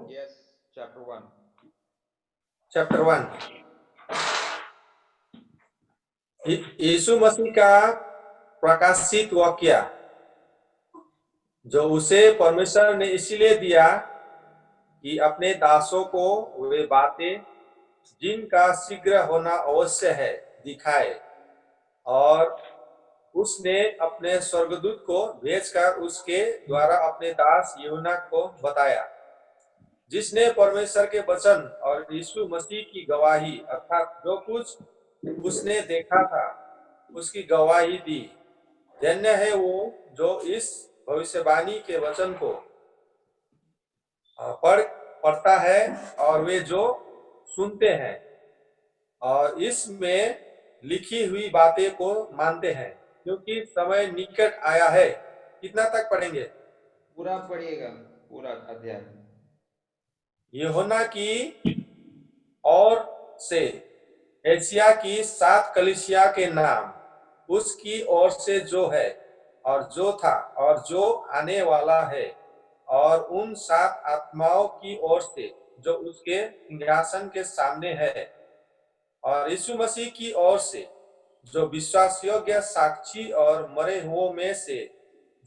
Yes, chapter 1. Chapter 1। यीशु मसीह का प्रकाशित वाक्य जो उसे परमेश्वर ने इसलिए दिया कि अपने दासों को वे बातें जिनका शीघ्र होना अवश्य है दिखाए, और उसने अपने स्वर्गदूत को भेजकर उसके द्वारा अपने दास यूहन्ना को बताया, जिसने परमेश्वर के वचन और यीशु मसीह की गवाही अर्थात जो कुछ उसने देखा था उसकी गवाही दी। धन्य है वो जो इस भविष्यवाणी के वचन को पढ़ता है और वे जो सुनते हैं और इसमें लिखी हुई बातें को मानते हैं, क्योंकि समय निकट आया है। कितना तक पढ़ेंगे? पूरा पढ़िएगा, पूरा अध्याय। यूहन्ना की ओर से एशिया की 7 कलीसिया के नाम, उसकी ओर से जो है और जो था और जो आने वाला है, और उन 7 आत्माओं की ओर से जो उसके सिंहासन के सामने है, और यीशु मसीह की ओर से जो विश्वास योग्य साक्षी और मरे हुओं में से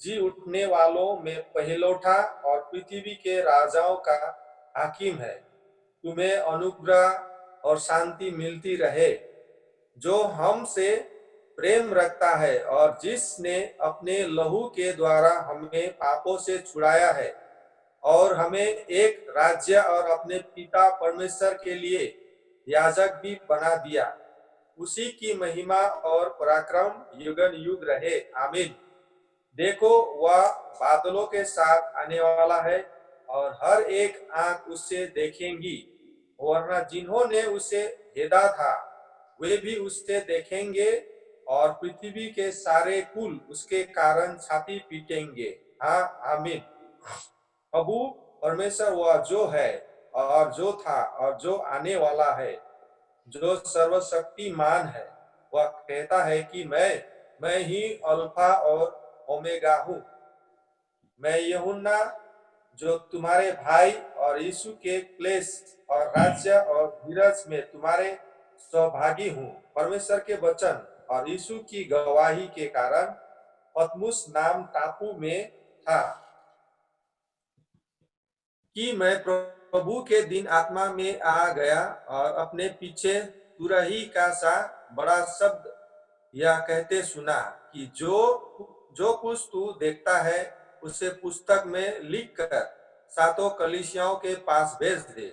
जी उठने वालों में पहलौठा और पृथ्वी के राजाओं का हाकिम है। तुम्हें अनुग्रह और शांति मिलती रहे, जो हमसे प्रेम रखता है और जिसने अपने लहू के द्वारा हमें पापों से छुड़ाया है और हमें एक राज्य और अपने पिता परमेश्वर के लिए याजक भी बना दिया। उसी की महिमा और पराक्रम युगन युग रहे, आमीन। देखो, वह बादलों के साथ आने वाला है और हर एक आंख उससे देखेंगी, वरना जिन्होंने उसे भेदा था वे भी उससे देखेंगे, और पृथ्वी के सारे कुल उसके कारण छाती पीटेंगे। हाँ, आमीन। प्रभु परमेश्वर वह जो है और जो था और जो आने वाला है, जो सर्वशक्तिमान है, वह कहता है कि मैं ही अल्फा और ओमेगा हूँ। मैं यूहन्ना जो तुम्हारे भाई और यीशु के क्लेश और राज्य और धीरज में तुम्हारे सहभागी हूँ, परमेश्वर के वचन और यीशु की गवाही के कारण पतमुस नाम टापू में था कि मैं प्रभु के दिन आत्मा में आ गया और अपने पीछे तुरही का सा बड़ा शब्द यह कहते सुना कि जो कुछ तू देखता है उसे पुस्तक में लिखकर 7 कलीसियाओं के पास भेज दे,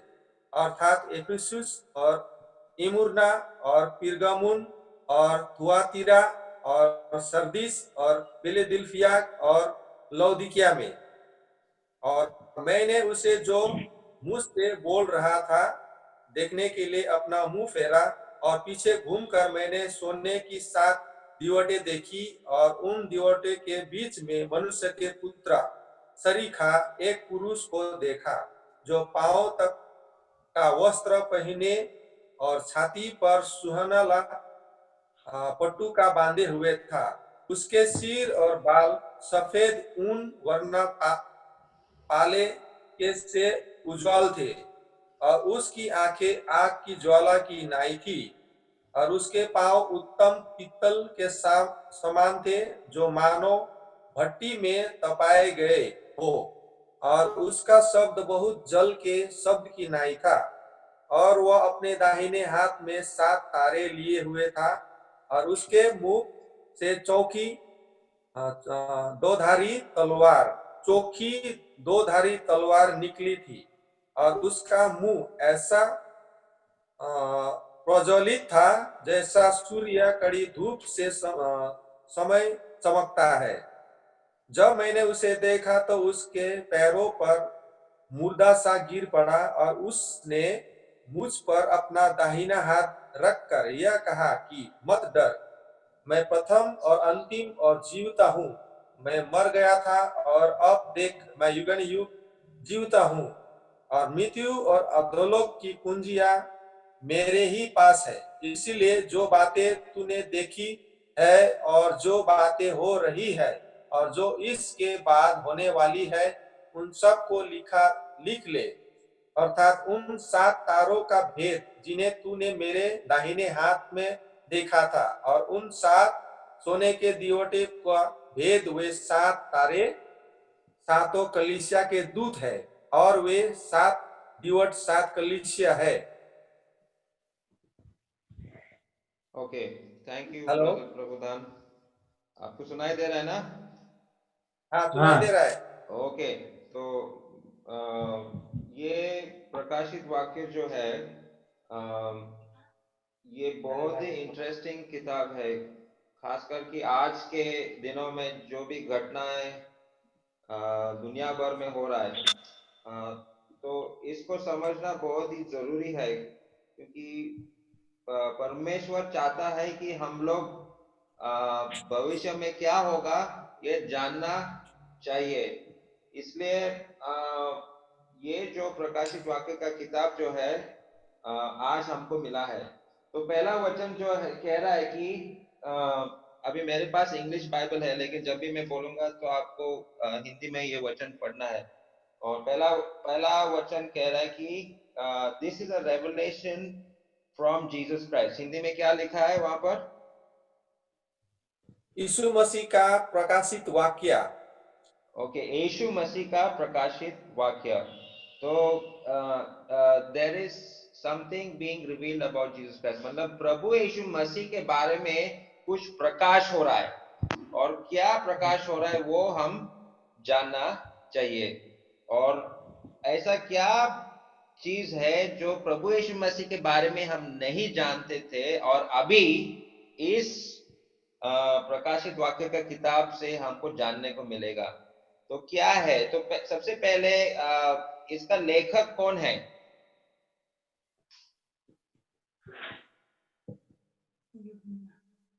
अर्थात इफिसुस और इमुर्ना और पिरगमुन और थुआतीरा और सरदीस और फिलाडेल्फिया और लौदीकिया में। और मैंने उसे जो मुझसे बोल रहा था देखने के लिए अपना मुंह फेरा, और पीछे घूमकर मैंने सोने की 7 दीवटें देखी, और उन दीवटें के बीच में मनुष्य के पुत्र सरीखा एक पुरुष को देखा, जो पांव तक का वस्त्र पहने और छाती पर सुनहला पट्टू बांधे हुए था। उसके सिर और बाल सफेद ऊन वर्ण पाले के से उज्ज्वल थे, और उसकी आंखें आग की ज्वाला की नाई थी, और उसके पांव उत्तम पीतल के समान थे, जो मानो भट्टी में तपाए गए हो, और उसका शब्द बहुत जल के शब्द की नाई था, और वह अपने दाहिने हाथ में 7 तारे लिए हुए था, और उसके मुख से चोखी दो धारी तलवार निकली थी, और उसका मुंह ऐसा प्रज्वलित था जैसा सूर्य कड़ी धूप से समय चमकता है। जब मैंने उसे देखा तो उसके पैरों पर मुर्दा सा गिर पड़ा, और उसने मुझ पर अपना दाहिना हाथ रखकर यह कहा कि मत डर, मैं प्रथम और अंतिम और जीवता हूँ। मैं मर गया था और अब देख मैं युगन युग जीवता हूँ, और मृत्यु और अधोलोक की कुंजियां मेरे ही पास है। इसलिए जो बातें तूने देखी है और जो बातें हो रही है और जो इसके बाद होने वाली है, उन सब को लिख ले, अर्थात उन 7 तारों का भेद जिन्हें तूने मेरे दाहिने हाथ में देखा था, और उन 7 सोने के दियोटे का भेद, वे 7 तारे 7 कलीसिया के दूत है, और वे 7 दिवट 7 कलीसिया है। Okay, thank you hello. Brother Prabhudan. आपको सुनाई दे रहा है ना? हाँ, सुनाई दे रहा है। ओके, तो ये प्रकाशित वाक्य जो है, ये बहुत ही इंटरेस्टिंग किताब है, खासकर कि आज के दिनों में जो भी घटनाएं दुनिया भर में हो रहा है, तो इसको समझना बहुत ही जरूरी है, क्योंकि परमेश्वर चाहता है कि हम लोग भविष्य में क्या होगा ये जानना चाहिए। इसलिए ये जो प्रकाशित वाक्य का किताब जो है आज हमको मिला है। तो पहला वचन जो है कह रहा है कि अभी मेरे पास इंग्लिश बाइबल है, लेकिन जब भी मैं बोलूंगा तो आपको हिंदी में ये वचन पढ़ना है। और पहला वचन कह रहा है कि this is a revelation from Jesus Christ. Hindi में क्या लिखा है वहां पर? यीशु मसीह का प्रकाशित वाक्य। ओके, यीशु मसीह का प्रकाशित वाक्य। तो there is something being revealed about Jesus Christ, मतलब प्रभु यीशु मसीह के बारे में कुछ प्रकाश हो रहा है, और क्या प्रकाश हो रहा है वो हम जानना चाहिए। और ऐसा क्या चीज है जो प्रभु यीशु मसीह के बारे में हम नहीं जानते थे, और अभी इस प्रकाशित वाक्य का किताब से हमको जानने को मिलेगा। तो क्या है? तो सबसे पहले इसका लेखक कौन है?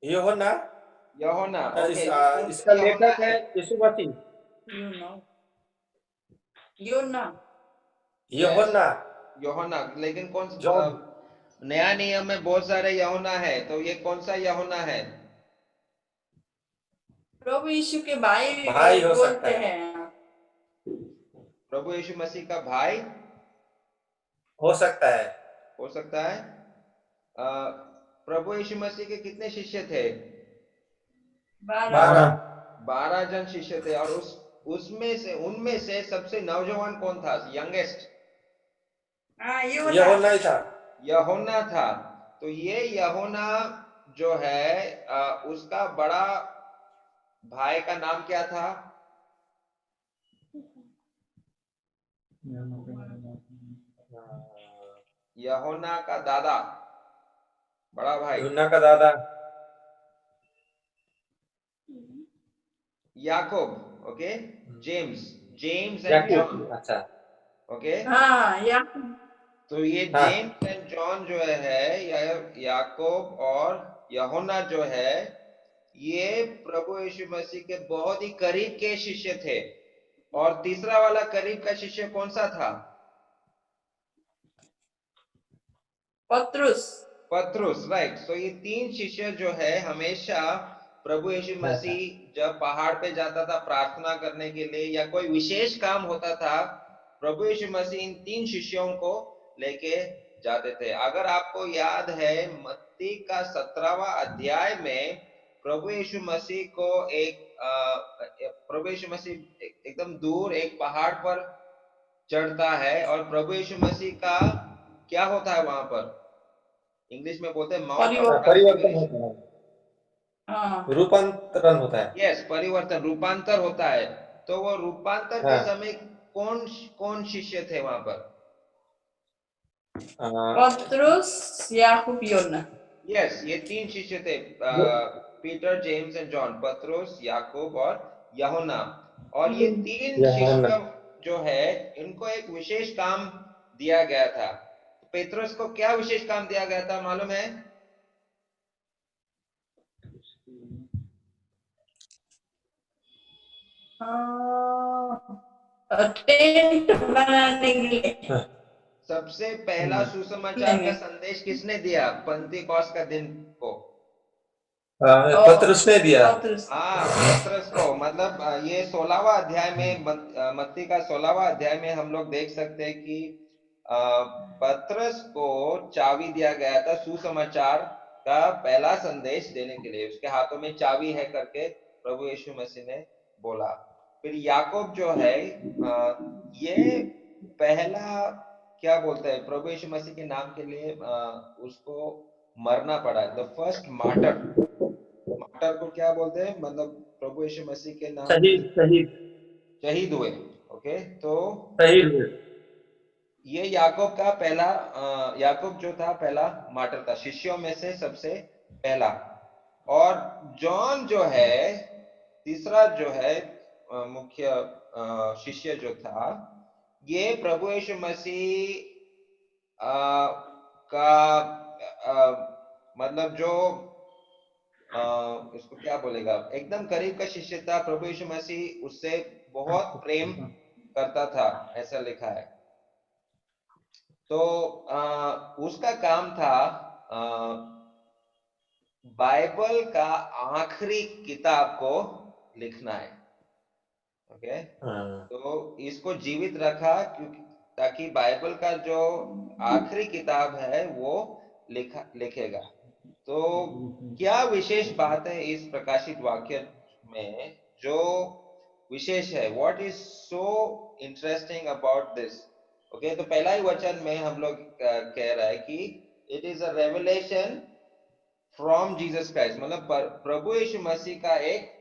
यूहन्ना। यूहन्ना। ओके, इसका लेखक है यीशु मसीह। यूहन्ना। यूहन्ना, लेकिन कौन जॉन। नया नियम में बहुत सारे यूहन्ना है, तो ये कौन सा यूहन्ना है? प्रभु यीशु के भाई भाई हो सकता बोलते है। हैं। प्रभु यीशु मसीह का भाई हो सकता है। हो सकता है। प्रभु यीशु मसीह के कितने शिष्य थे? 12। 12 जन शिष्य थे, और उनमें से सबसे नौजवान कौन था? यंगेस्ट यूहन्ना ही था। यूहन्ना था। तो ये यूहन्ना जो है उसका बड़ा भाई का नाम क्या था? यूहन्ना का दादा, बड़ा भाई यूहन्ना का दादा Yakub. Okay, James and Yakub. John. अच्छा। ओके, हाँ, या तो ये हाँ। जेम्स एंड जॉन जो है, या याकूब और यूहन्ना जो है, ये प्रभु यीशु मसीह के बहुत ही करीब के शिष्य थे। और तीसरा वाला करीब का शिष्य कौन सा था? पतरुस, राइट। तो ये 3 शिष्य जो है, हमेशा प्रभु यीशु मसीह जब पहाड़ पे जाता था प्रार्थना करने के लिए, या कोई विशेष काम होता था, प्रभु यीशु मसीह इन 3 शिष्यों को लेके जाते थे। अगर आपको याद है, मत्ती का 17वां अध्याय में प्रभु यीशु मसीह को प्रभु यीशु मसीह एकदम दूर एक पहाड़ पर चढ़ता है, और प्रभु यीशु मसीह का क्या होता है वहां पर? इंग्लिश में बोलते हैं माउंट ऑफ परिवर्तन ट्रांसफिगरेशन। होता है। हाँ, रूपांतरण होता है। यस, परिवर्तन, रूपांतर होता है। तो वो रूपांतर के हाँ। समय कौन कौन शिष्य थे वहां पर? पतरुस, याकूब, यूहन्ना। यस, ये 3 शिष्य थे, पीटर, जेम्स एंड जॉन। पतरुस, याकूब और यूहन्ना। और ये 3 शिष्य जो है, इनको एक विशेष काम दिया गया था। पेतरुस को क्या विशेष काम दिया गया था मालूम है? टेंट बनाने के लिए। सबसे पहला सुसमाचार का संदेश किसने दिया पंतीकोस का दिन को? पतरुस ने दिया। हाँ, पतरस को। मतलब ये 16वां अध्याय में, मत्ती का 16वां अध्याय में हम लोग देख सकते हैं कि पतरस को चाबी दिया गया था सुसमाचार का पहला संदेश देने के लिए। उसके हाथों में चाबी है करके प्रभु यीशु मसीह ने बोला। फिर याकूब जो है ये पहला क्या बोलते हैं, प्रभु यीशु मसीह के नाम के लिए उसको मरना पड़ा है। द फर्स्ट मार्टर, मार्टर को क्या बोलते हैं, मतलब प्रभु यीशु मसीह के नाम शहीद हुए। ओके, तो ये याकूब का पहला याकूब जो था पहला मार्टर था, शिष्यों में से सबसे पहला। और जॉन जो है तीसरा जो है मुख्य शिष्य जो था, ये प्रभु यीशु मसीह का मतलब जो इसको क्या बोलेगा, एकदम करीब का शिष्य था। प्रभु यीशु मसीह उससे बहुत प्रेम करता था, ऐसा लिखा है। तो उसका काम था बाइबल का आखिरी किताब को लिखना है। ओके, तो इसको जीवित रखा क्योंकि ताकि बाइबल का जो आखिरी किताब है वो लिखेगा। तो क्या विशेष बात है इस प्रकाशित वाक्य में जो विशेष है? What is so interesting about this? Okay, तो पहला ही वचन में हम लोग कह रहा है कि it is a revelation from Jesus Christ, मतलब प्रभु यीशु मसीह का एक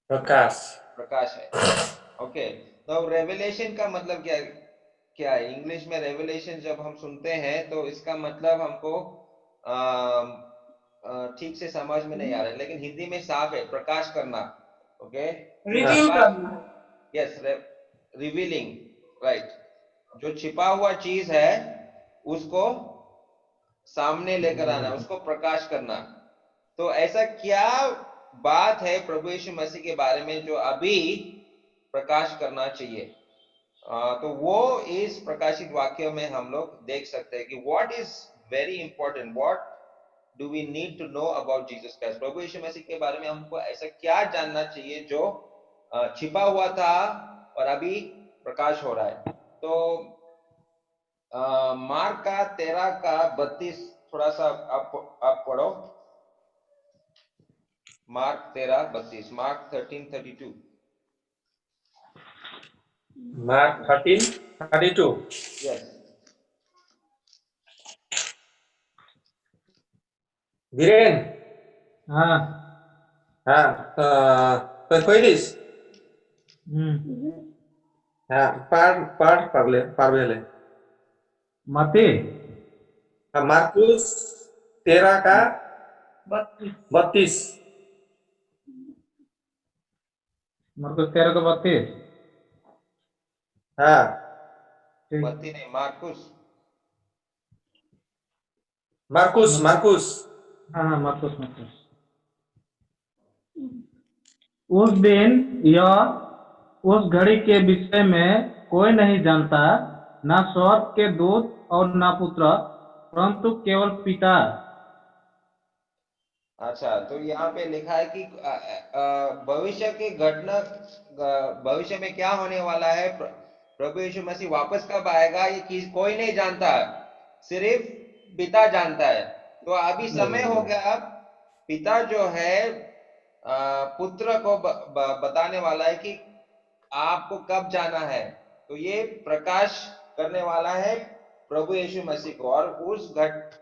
प्रकाश है। ओके, तो रेवलेशन का मतलब क्या है? इंग्लिश में रेवलेशन जब हम सुनते हैं तो इसका मतलब हमको ठीक से समझ में नहीं आ रहा है, लेकिन हिंदी में साफ है, प्रकाश करना। ओके, रिवील करना। Yes, revealing, right. जो छिपा हुआ चीज है उसको सामने लेकर आना, उसको प्रकाश करना। तो ऐसा क्या बात है प्रभु यीशु मसीह के बारे में जो अभी प्रकाश करना चाहिए? तो वो इस प्रकाशित वाक्य में हम लोग देख सकते हैं कि what is very important, what do we need to know about Jesus Christ. प्रभु यीशु मसीह के बारे में हमको ऐसा क्या जानना चाहिए जो छिपा हुआ था और अभी प्रकाश हो रहा है? तो मार्क का 13 का 32 थोड़ा सा आप पढ़ो। Mark 13:32, mark 13:32। Mark 13:32। Yes, Viren, हाँ। कोई दिस पार ले मती मार्कुस 13 का 32। मरकुस 13 को 32। हाँ, मत्ती नहीं, मार्कुस। मार्कुस। हाँ हाँ, मरकुस। उस दिन या उस घड़ी के विषय में कोई नहीं जानता, ना स्वर्ग के दूत और ना पुत्र, परंतु केवल पिता। अच्छा, तो यहाँ पे लिखा है कि भविष्य की घटना, भविष्य में क्या होने वाला है, प्रभु यीशु मसीह वापस कब आएगा, ये कोई नहीं जानता, सिर्फ पिता जानता है। तो अभी समय हो गया, पिता जो है पुत्र को बताने वाला है कि आपको कब जाना है। तो ये प्रकाश करने वाला है प्रभु यीशु मसीह को। और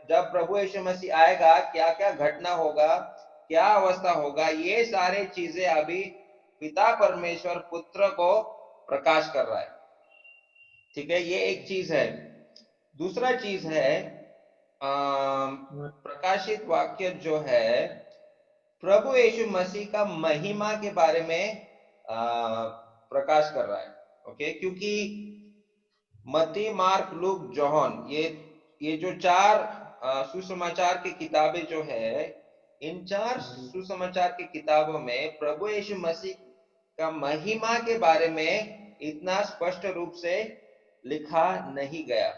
जब प्रभु यीशु मसीह आएगा, क्या क्या घटना होगा, क्या अवस्था होगा, ये सारे चीजें अभी पिता परमेश्वर पुत्र को प्रकाश कर रहा है। ठीक है, ये एक चीज है। दूसरा चीज है प्रकाशित वाक्य जो है प्रभु यीशु मसीह का महिमा के बारे में प्रकाश कर रहा है। ओके, क्योंकि मत्ती, मार्क, लूक, जॉन, ये जो 4 सुसमाचार की किताबें जो है, इन 4 सुसमाचार की किताबों में प्रभु यीशु मसीह का महिमा के बारे में इतना स्पष्ट रूप से लिखा नहीं गया।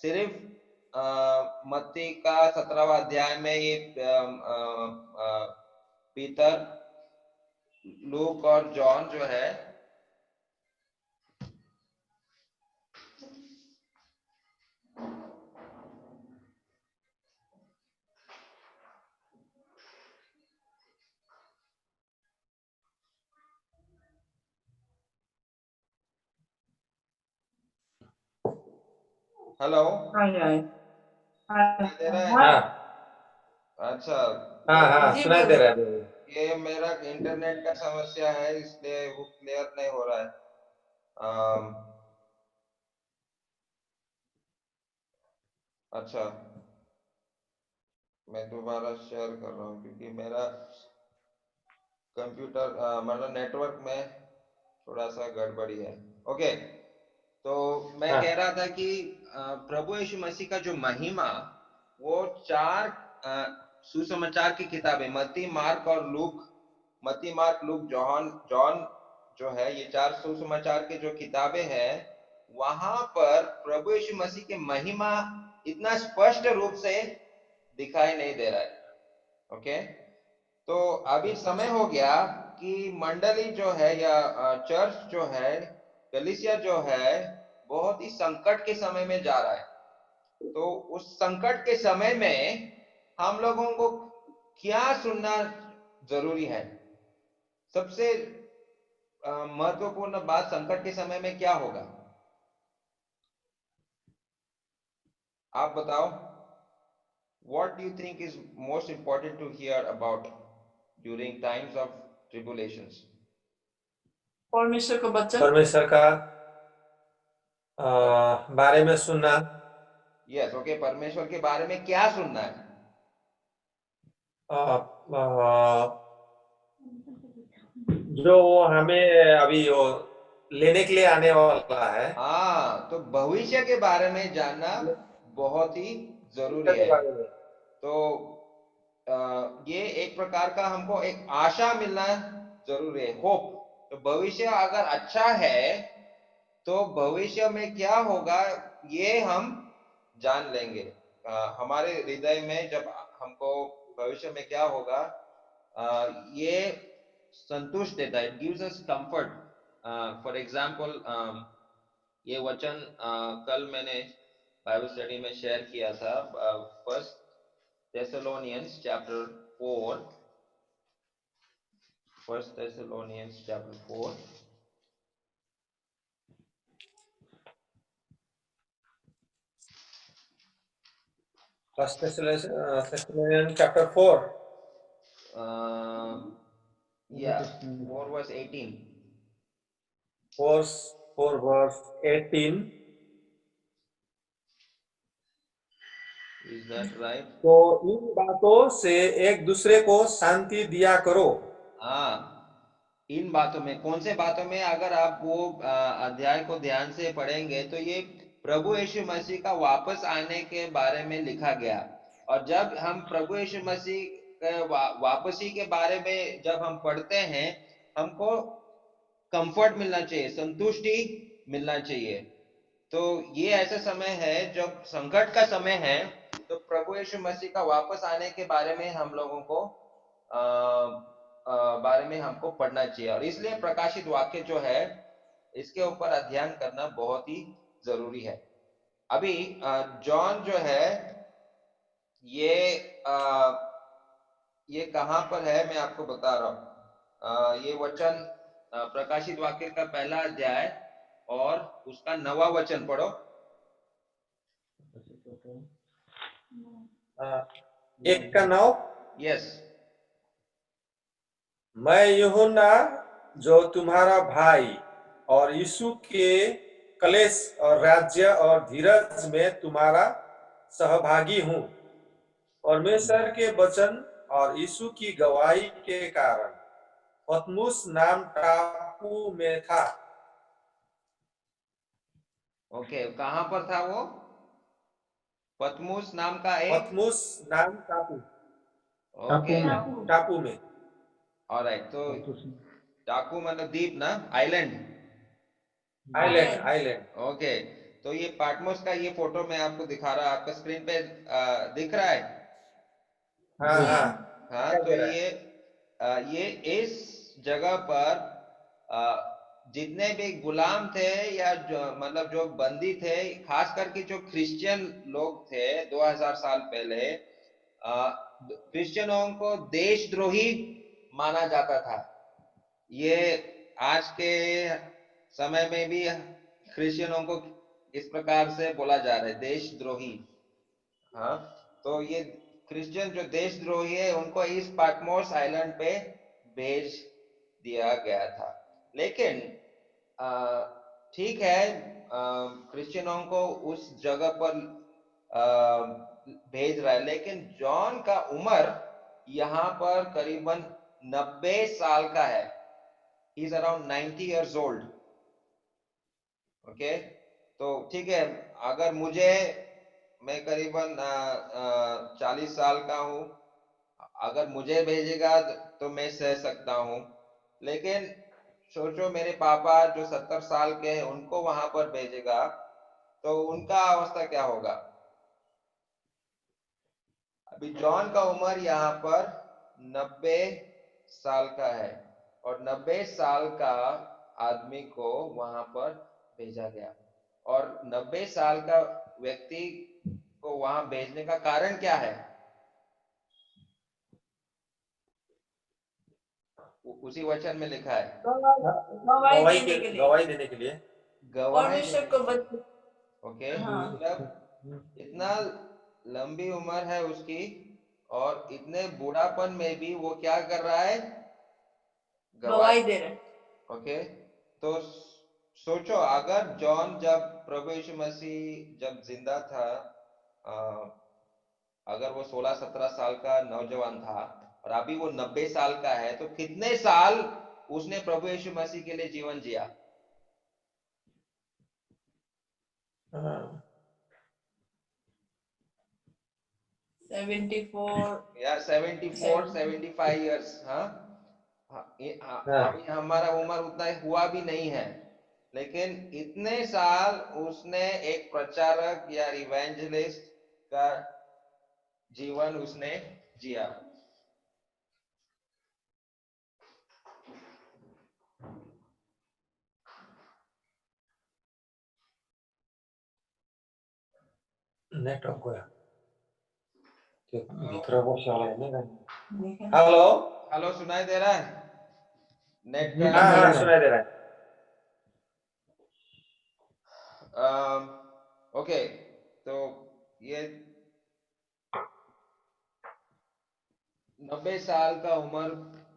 सिर्फ मत्ती का 17वां अध्याय में ये पीतर, लूक और जॉन जो है हेलो, Ay, ay. सुनाई दे रहा है? हाँ अच्छा, हाँ हाँ जी सुनाई दे बोलो। रहा है मुझे। ये मेरा इंटरनेट का समस्या है, इसलिए वो क्लियर नहीं हो रहा है। अम, अच्छा, मैं दोबारा शेयर कर रहा हूँ क्योंकि मेरा कंप्यूटर मतलब नेटवर्क में थोड़ा सा गड़बड़ी है। ओके, तो मैं हाँ कह रहा था कि प्रभु यीशु मसीह का जो महिमा, वो चार सुसमाचार की किताबें मत्ती, मार्क और लूक, मत्ती, मार्क, लूक, जॉन जॉन जो है, ये चार सुसमाचार के जो किताबें हैं, वहां पर प्रभु यीशु मसीह के महिमा इतना स्पष्ट रूप से दिखाई नहीं दे रहा है। ओके, तो अभी समय हो गया कि मंडली जो है या चर्च जो है, कलीसिया जो है, बहुत ही संकट के समय में जा रहा है। तो उस संकट के समय में हम लोगों को क्या सुनना जरूरी है? सबसे महत्वपूर्ण बात संकट के समय में क्या होगा? आप बताओ, what do you think is most important to hear about during times of tribulations? परमेश्वर को वचन। परमेश्वर का बारे में सुनना। यस, ओके, परमेश्वर के बारे में क्या सुनना है? जो वो हमें अभी वो लेने के लिए आने वाला है। हाँ, तो भविष्य के बारे में जानना बहुत ही जरूरी के है। बारे में। तो ये एक प्रकार का हमको एक आशा मिलना जरूरी है, होप। तो भविष्य अगर अच्छा है तो भविष्य में क्या होगा ये हम जान लेंगे। हमारे हृदय में जब हमको भविष्य में क्या होगा ये संतुष्ट देता है, it gives us comfort. For example, ये वचन कल मैंने बाइबल स्टडी में शेयर किया था, first Thessalonians chapter 4, first Thessalonians chapter 4। First Thessalonians chapter 4 Yeah, 4 verse 18. verse 4 verse 18। Is that right? तो इन बातों से एक दूसरे को शांति दिया करो। हाँ, इन बातों में, कौन से बातों में? अगर आप वो अध्याय को ध्यान से पढ़ेंगे तो ये प्रभु यीशु मसीह का वापस आने के बारे में लिखा गया। और जब हम प्रभु यीशु मसीह के वापसी के बारे में जब हम पढ़ते हैं, हमको कंफर्ट मिलना चाहिए, संतुष्टि मिलना चाहिए। तो ये ऐसा समय है जब संकट का समय है, तो प्रभु यीशु मसीह का वापस आने के बारे में हम लोगों को बारे में हमको पढ़ना चाहिए। और इसलिए प्रकाशित वाक्य जो है, इसके ऊपर अध्ययन करना बहुत ही जरूरी है। अभी जॉन जो है ये कहां पर है मैं आपको बता रहा हूं। ये वचन प्रकाशित वाक्य का पहला अध्याय और उसका 9वां वचन पढ़ो। एक का 9। यस, मैं यूहन्ना जो तुम्हारा भाई और यीशु के कलेश और राज्य और धीरज में तुम्हारा सहभागी हूँ। परमेश्वर के वचन और यीशु की गवाही के कारण पतमुस नाम टापू में था। ओके, कहां पर था वो? पतमुस नाम का एक, पतमुस नाम टापू ओके, टापू में। ऑलराइट। तो टापू मतलब द्वीप ना, आइलैंड। Island island. ओके, तो ये पाटमोस का ये फोटो मैं आपको दिखा रहा, आपका स्क्रीन पे दिख रहा है? हाँ हाँ हाँ, दिखाई तो दे रहा है। ये इस जगह पर जितने भी गुलाम थे या जो मतलब जो बंदी थे, खास करके जो क्रिश्चियन लोग थे 2000 साल पहले, क्रिश्चियनों को देशद्रोही माना जाता था। ये आज के समय में भी क्रिश्चियनों को इस प्रकार से बोला जा रहा है, देशद्रोही। हाँ, तो ये क्रिश्चियन जो देशद्रोही है उनको इस पाटमोस आइलैंड पे भेज दिया गया था। लेकिन ठीक है, क्रिश्चियनों को उस जगह पर भेज रहा है, लेकिन जॉन का उम्र यहाँ पर करीबन 90 साल का है। He is around 90 years old। Okay, तो ठीक है, अगर मैं करीबन 40 साल का हूँ, अगर मुझे भेजेगा तो मैं सह सकता हूँ। लेकिन सोचो मेरे पापा जो 70 साल के हैं उनको वहां पर भेजेगा तो उनका अवस्था क्या होगा। अभी जॉन का उम्र यहाँ पर 90 साल का है और 90 साल का आदमी को वहां पर भेजा गया। और 90 साल का व्यक्ति को वहां भेजने का कारण क्या है? उसी वचन में लिखा है, गवाही देने के लिए, गवाही देने के लिए। गवाही परमेश्वर देने को के लिए। बच्चे। ओके, हाँ। मतलब इतना लंबी उम्र है उसकी और इतने बूढ़ापन में भी वो क्या कर रहा है? गवाही दे रहे। ओके, तो सोचो अगर जॉन जब प्रभु यीशु मसीह जब जिंदा था, अगर वो 16-17 साल का नौजवान था और अभी वो 90 साल का है, तो कितने साल उसने प्रभु यीशु मसीह के लिए जीवन जिया? हाँ। 74 या 74-75 years। हाँ, हाँ। अभी हमारा उम्र उतना हुआ भी नहीं है, लेकिन इतने साल उसने एक प्रचारक या इवेंजलिस्ट का जीवन उसने जिया। नेटवर्क गया भीतर बसा हेलो। हेलो, सुनाई दे रहा है? नेट जी, का हाँ सुनाई दे रहा है। ओके, तो ये 90 साल का उम्र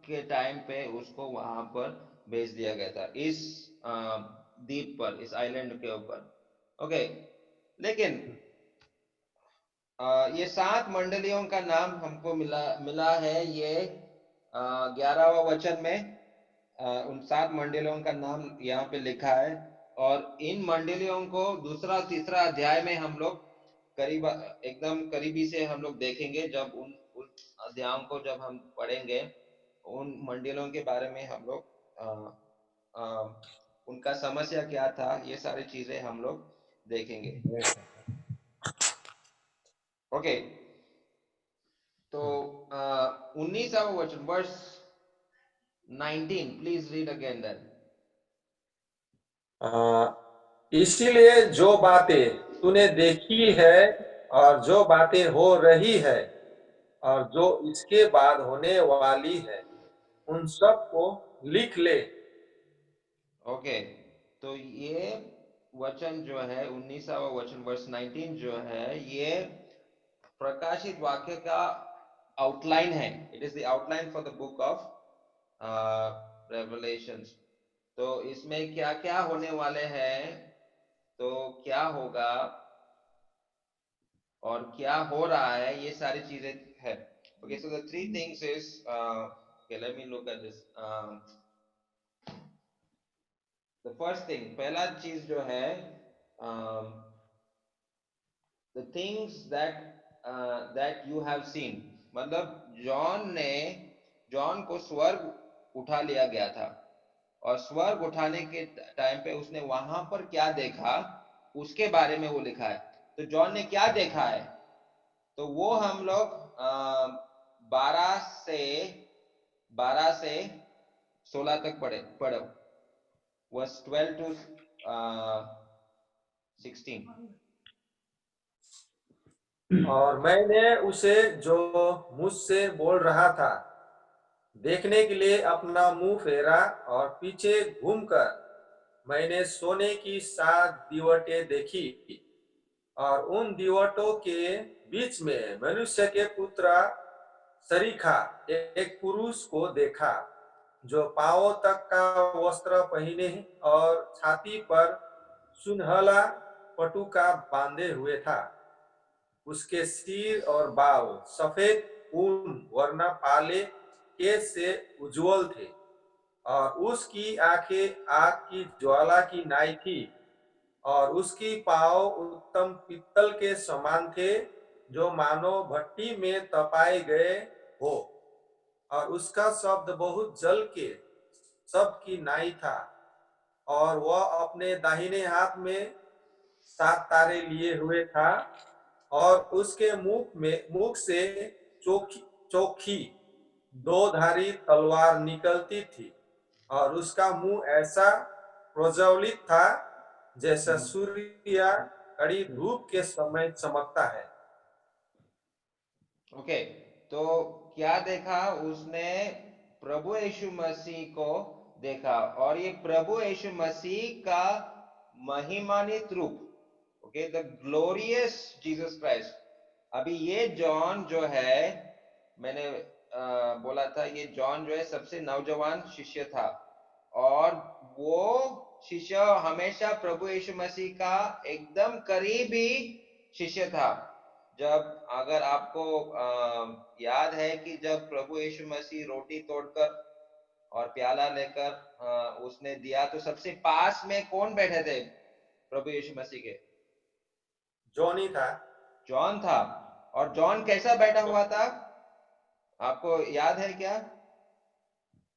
के टाइम पे उसको वहां पर भेज दिया गया था, इस द्वीप पर, इस आइलैंड के ऊपर। ओके, लेकिन ये 7 मंडलियों का नाम हमको मिला है। ये 11वां वचन में उन 7 मंडलियों का नाम यहाँ पे लिखा है। और इन मंडलियों को दूसरा तीसरा अध्याय में हम लोग करीब एकदम करीबी से हम लोग देखेंगे। जब उन अध्यायों को जब हम पढ़ेंगे, उन मंडलियों के बारे में हम लोग उनका समस्या क्या था, ये सारी चीजें हम लोग देखेंगे। ओके, तो 19वां वचन, verse 19, please read again that. इसीलिए जो बातें तूने देखी है और जो बातें हो रही है और जो इसके बाद होने वाली है, उन सब को लिख ले। ओके, तो ये वचन जो है 19वां वचन वर्स 19 जो है, ये प्रकाशित वाक्य का आउटलाइन है। It is the outline for the book of revelations. तो इसमें क्या क्या होने वाले हैं, तो क्या होगा और क्या हो रहा है, ये सारी चीजें है। Okay, so the three things is, okay let me look at this. The first thing, पहला चीज जो है, the things that you have seen, मतलब जॉन को स्वर्ग उठा लिया गया था और स्वर्ग उठाने के टाइम पे उसने वहां पर क्या देखा उसके बारे में वो लिखा है। तो जॉन ने क्या देखा है, तो वो हम लोग 12 से 16 तक पढ़ो, वर्स 12 to 16। और मैंने उसे जो मुझसे बोल रहा था देखने के लिए अपना मुंह फेरा और पीछे घूमकर मैंने सोने की 7 दीवटें देखी और उन दीवटों के बीच में मनुष्य के पुत्र सरीखा एक पुरुष को देखा जो पांवों तक का वस्त्र पहने और छाती पर सुनहला पटुका बांधे हुए था। उसके सिर और बाल सफेद ऊन वरना पाले केश से उज्जवल थे और उसकी आंखें आग की ज्वाला की नाई थी और उसकी पांव उत्तम पीतल के समान थे जो मानो भट्टी में तपाए गए हो और उसका शब्द बहुत जल के शब्द की नाई था और वह अपने दाहिने हाथ में 7 तारे लिए हुए था और उसके मुख से चोखी 2 धारी तलवार निकलती थी और उसका मुंह ऐसा प्रज्वलित था जैसा सूर्य कड़ी धूप के समय चमकता है। ओके, तो क्या देखा उसने? प्रभु यीशु मसीह को देखा, और ये प्रभु यीशु मसीह का महिमान्वित रूप, okay, the glorious Jesus Christ. अभी ये जॉन जो है, मैंने बोला था ये जॉन जो है सबसे नौजवान शिष्य था, और वो शिष्य हमेशा प्रभु यीशु मसीह का एकदम करीबी शिष्य था। जब अगर आपको याद है कि जब प्रभु यीशु मसीह रोटी तोड़कर और प्याला लेकर उसने दिया, तो सबसे पास में कौन बैठे थे प्रभु यीशु मसीह के? जॉन ही था। जॉन था। और जॉन कैसा बैठा हुआ था, आपको याद है क्या?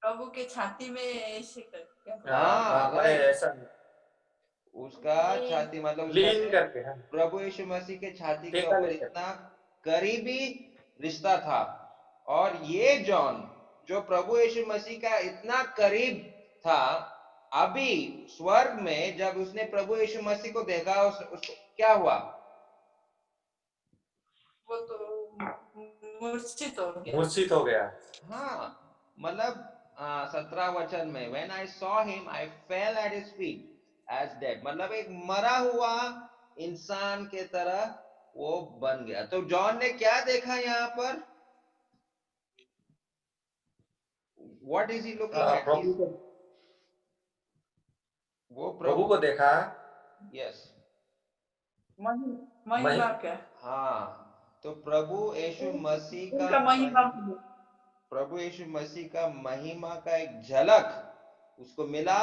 प्रभु के छाती में ऐसे करके। हाँ, मैंने राइट। ऐसा उसका छाती मतलब उसका लीन करके प्रभु यीशु मसीह के छाती के टेका ऊपर लेकर। इतना करीबी रिश्ता था। और ये जॉन जो प्रभु यीशु मसीह का इतना करीब था, अभी स्वर्ग में जब उसने प्रभु यीशु मसीह को देखा, उसको क्या हुआ? वो तो मूर्छित हो गया। मूर्छित हो गया। हाँ, मतलब 17 वचन में when I saw him I fell at his feet as dead, मतलब एक मरा हुआ इंसान के तरह वो बन गया। तो जॉन ने क्या देखा यहाँ पर? What is he looking at? वो प्रभु को देखा। यस, महिमा क्या? हाँ, तो प्रभु यीशु मसीह का उनका महिमा प्रभु यीशु मसीह का महिमा का एक झलक उसको मिला,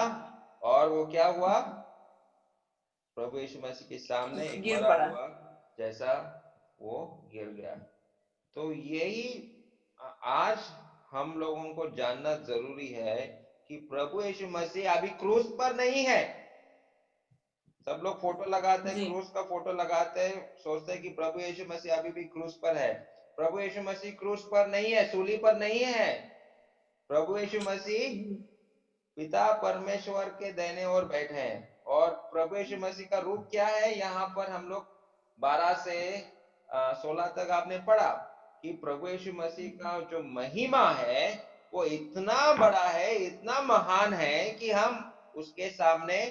और वो क्या हुआ? प्रभु यीशु मसीह के सामने एक गिर मरा पड़ा। हुआ जैसा वो गिर गया। तो यही आज हम लोगों को जानना जरूरी है कि प्रभु यीशु मसीह अभी क्रूस पर नहीं है। सब लोग फोटो लगाते हैं, जी। क्रूस का फोटो लगाते हैं, सोचते हैं कि प्रभु यीशु मसीह अभी भी क्रूस पर है। प्रभु यीशु मसीह क्रूस पर नहीं है, सूली पर नहीं है। प्रभु यीशु मसीह पिता परमेश्वर के दाहिने ओर बैठे हैं। और प्रभु यीशु मसीह का रूप क्या है, यहाँ पर हम लोग 12 से 16 तक आपने पढ़ा कि प्रभु यीशु मसीह का जो महिमा है वो इतना बड़ा है, इतना महान है कि हम उसके सामने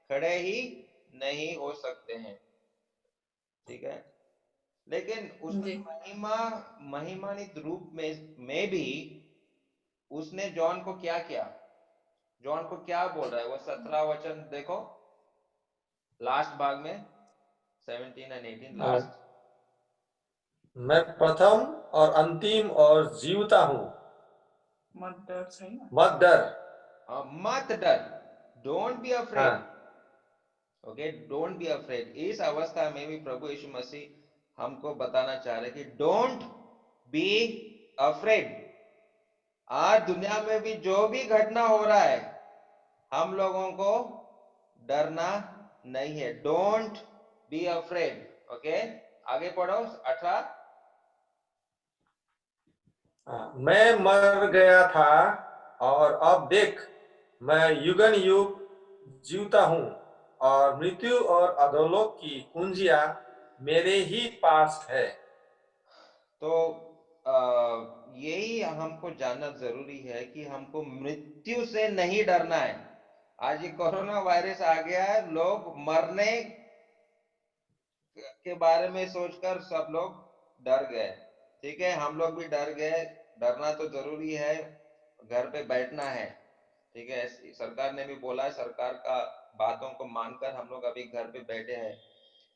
खड़े ही नहीं हो सकते हैं। ठीक है, लेकिन उसमें महिमान्वित रूप में भी उसने जॉन को क्या किया? जॉन को क्या बोल रहा है वो? 17 वचन देखो, लास्ट भाग में 17 और 18 लास्ट। मैं प्रथम और अंतिम और जीवता हूँ, मत डर। सही ना? मत डर। मत डर, डोंट बी अफ्रेड। हाँ। Okay, don't be afraid. इस अवस्था में भी प्रभु यीशु मसीह हमको बताना चाह रहे कि डोंट बी अफ्रेड। आज दुनिया में भी जो भी घटना हो रहा है, हम लोगों को डरना नहीं है। Don't be afraid. ओके, आगे पढ़ो 18। मैं मर गया था और अब देख मैं युगन युग जीवता हूँ और मृत्यु और अधोलोक की कुंजियां मेरे ही पास है। तो यही हमको जानना जरूरी है कि हमको मृत्यु से नहीं डरना है। आज ये कोरोना वायरस आ गया है, लोग मरने के बारे में सोचकर सब लोग डर गए। ठीक है, हम लोग भी डर गए। डरना तो जरूरी है, घर पे बैठना है। ठीक है, सरकार ने भी बोला है, सरकार का बातों को मानकर हम लोग अभी घर पे बैठे हैं।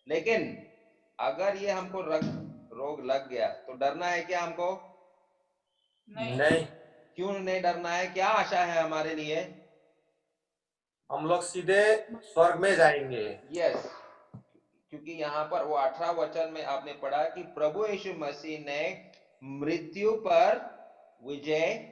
लेकिन अगर ये हमको रोग लग गया तो डरना है क्या हमको? नहीं। नहीं, क्यों नहीं डरना है? क्या आशा है हमारे लिए? हम लोग सीधे स्वर्ग में जाएंगे। यस, क्योंकि यहाँ पर वो 18 वचन में आपने पढ़ा कि प्रभु यीशु मसीह ने मृत्यु पर विजय